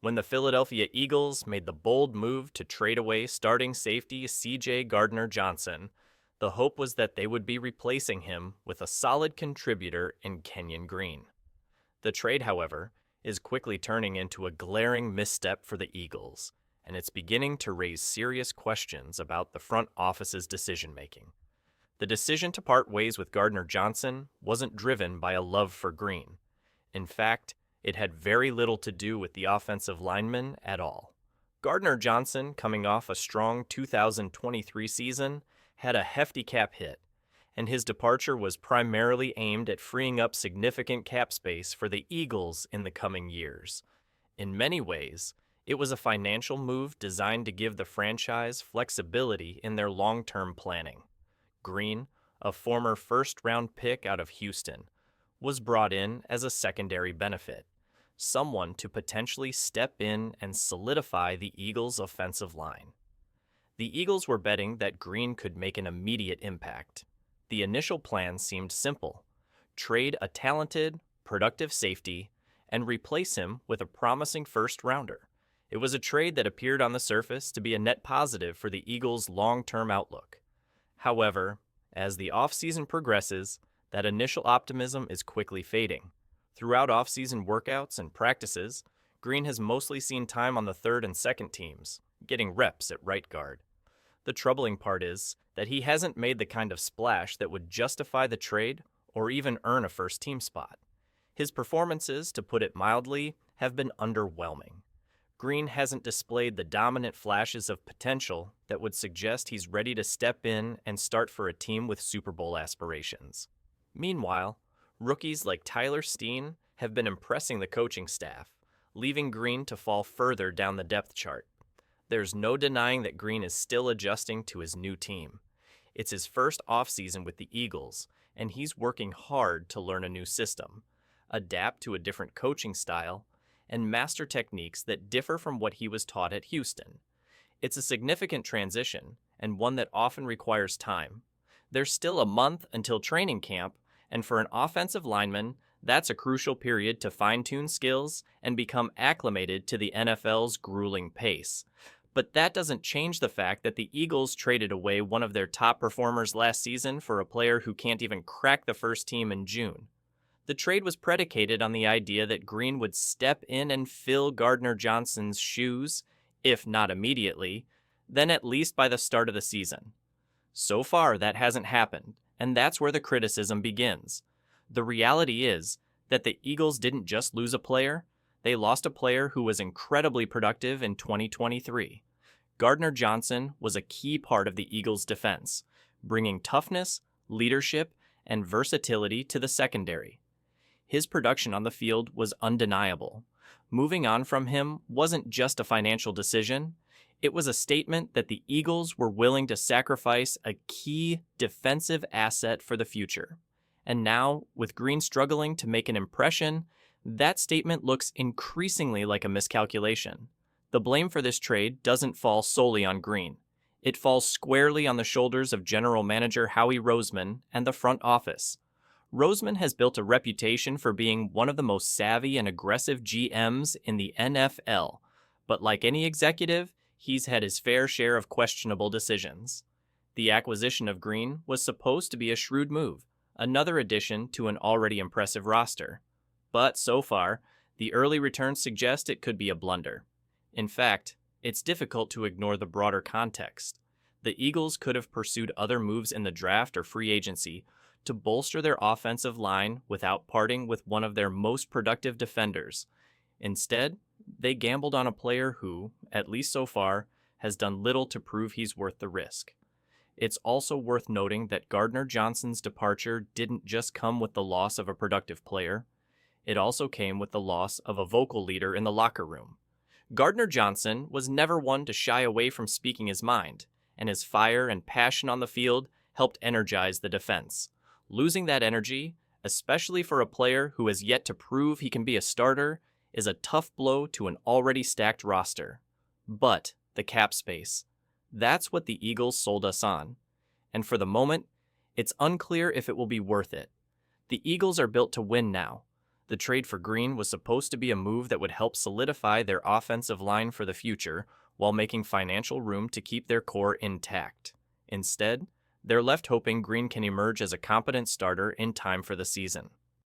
when the Philadelphia Eagles made the bold move to trade away starting safety C.J. Gardner-Johnson. The hope was that they would be replacing him with a solid contributor in Kenyon Green. The trade, however, is quickly turning into a glaring misstep for the Eagles, and it's beginning to raise serious questions about the front office's decision-making. The decision to part ways with Gardner-Johnson wasn't driven by a love for Green. In fact, it had very little to do with the offensive lineman at all. Gardner-Johnson, coming off a strong 2023 season, had a hefty cap hit, and his departure was primarily aimed at freeing up significant cap space for the Eagles in the coming years. In many ways, it was a financial move designed to give the franchise flexibility in their long-term planning. Green, a former first-round pick out of Houston, was brought in as a secondary benefit, someone to potentially step in and solidify the Eagles' offensive line. The Eagles were betting that Green could make an immediate impact. The initial plan seemed simple: trade a talented, productive safety and replace him with a promising first-rounder. It was a trade that appeared on the surface to be a net positive for the Eagles' long-term outlook. However, as the offseason progresses, that initial optimism is quickly fading. Throughout offseason workouts and practices, Green has mostly seen time on the third and second teams, getting reps at right guard. The troubling part is that he hasn't made the kind of splash that would justify the trade or even earn a first-team spot. His performances, to put it mildly, have been underwhelming. Green hasn't displayed the dominant flashes of potential that would suggest he's ready to step in and start for a team with Super Bowl aspirations. Meanwhile, rookies like Tyler Steen have been impressing the coaching staff, leaving Green to fall further down the depth chart. There's no denying that Green is still adjusting to his new team. It's his first offseason with the Eagles, and he's working hard to learn a new system, adapt to a different coaching style, and master techniques that differ from what he was taught at Houston. It's a significant transition, and one that often requires time. There's still a month until training camp, and for an offensive lineman, that's a crucial period to fine-tune skills and become acclimated to the NFL's grueling pace. But that doesn't change the fact that the Eagles traded away one of their top performers last season for a player who can't even crack the first team in June. The trade was predicated on the idea that Green would step in and fill Gardner-Johnson's shoes, if not immediately, then at least by the start of the season. So far, that hasn't happened, and that's where the criticism begins. The reality is that the Eagles didn't just lose a player, they lost a player who was incredibly productive in 2023. Gardner-Johnson was a key part of the Eagles' defense, bringing toughness, leadership, and versatility to the secondary. His production on the field was undeniable. Moving on from him wasn't just a financial decision. It was a statement that the Eagles were willing to sacrifice a key defensive asset for the future. And now, with Green struggling to make an impression, that statement looks increasingly like a miscalculation. The blame for this trade doesn't fall solely on Green. It falls squarely on the shoulders of General Manager Howie Roseman and the front office. Roseman has built a reputation for being one of the most savvy and aggressive GMs in the NFL, but like any executive, he's had his fair share of questionable decisions. The acquisition of Green was supposed to be a shrewd move, another addition to an already impressive roster. But so far, the early returns suggest it could be a blunder. In fact, it's difficult to ignore the broader context. The Eagles could have pursued other moves in the draft or free agency to bolster their offensive line without parting with one of their most productive defenders. Instead, they gambled on a player who, at least so far, has done little to prove he's worth the risk. It's also worth noting that Gardner-Johnson's departure didn't just come with the loss of a productive player. It also came with the loss of a vocal leader in the locker room. Gardner-Johnson was never one to shy away from speaking his mind, and his fire and passion on the field helped energize the defense. Losing that energy, especially for a player who has yet to prove he can be a starter, is a tough blow to an already stacked roster. But the cap space. That's what the Eagles sold us on. And for the moment, it's unclear if it will be worth it. The Eagles are built to win now. The trade for Green was supposed to be a move that would help solidify their offensive line for the future while making financial room to keep their core intact. Instead, they're left hoping Green can emerge as a competent starter in time for the season.